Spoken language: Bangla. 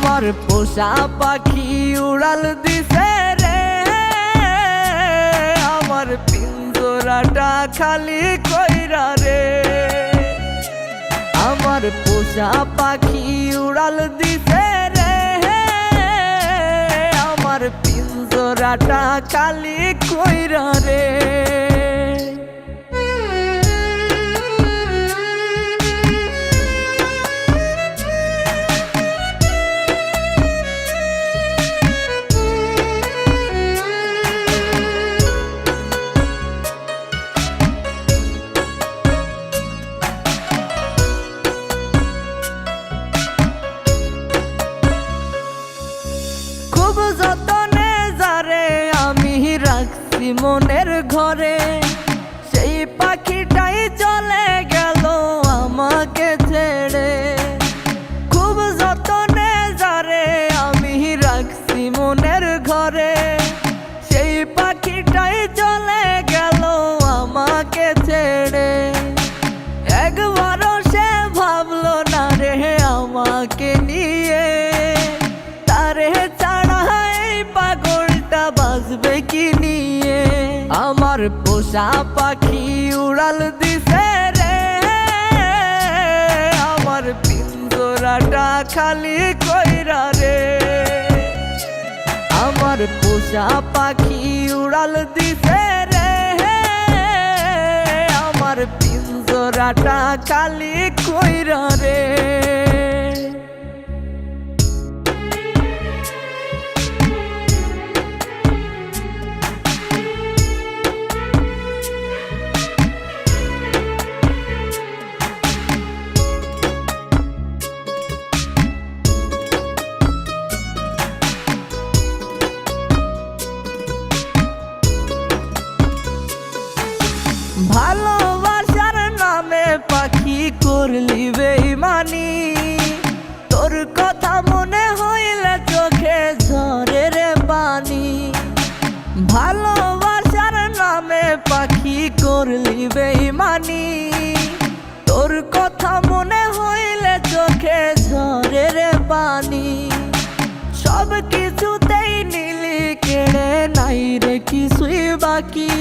আমার পোষা পাখি উড়াল দিছে রে, আমার পিঞ্জরাটা খালি কইরা রে। আমার পোষা পাখি উড়াল দিছে রে, আমার পিঞ্জরাটা খালি কইরা রে। যতনে যারে আমি রাখছি মনের ঘরে, সেই পাখিটাই চলে গেল আমাকে ছেড়ে। খুব যতনে যারে আমি রাখছি মনের ঘরে, সেই পাখিটাই চলে গেল আমাকে ছেড়ে। একবারও সে ভাবলো না রে আমাকে নিয়ে, তারে বাজবে কি নিয়ে। আমার পোষা পাখি উড়াল দিছে রে, আমার পিঞ্জরাটা খালি কইরা রে। আমার পোষা পাখি উড়াল দিছে রে, আমার পিঞ্জরাটা খালি কইরা রে। ভালোবাসার নামে পাখি করলি বেইমানি, তোর কথা মনে হইলে চোখে ঝরে রে পানি। ভালোবাসার নামে পাখি করলি বেইমানি, তোর কথা মনে হইলে চোখে ঝরে রে পানি। সব কিছুতেই নিলি কেড়ে, নাই রে কিছুই বাকি।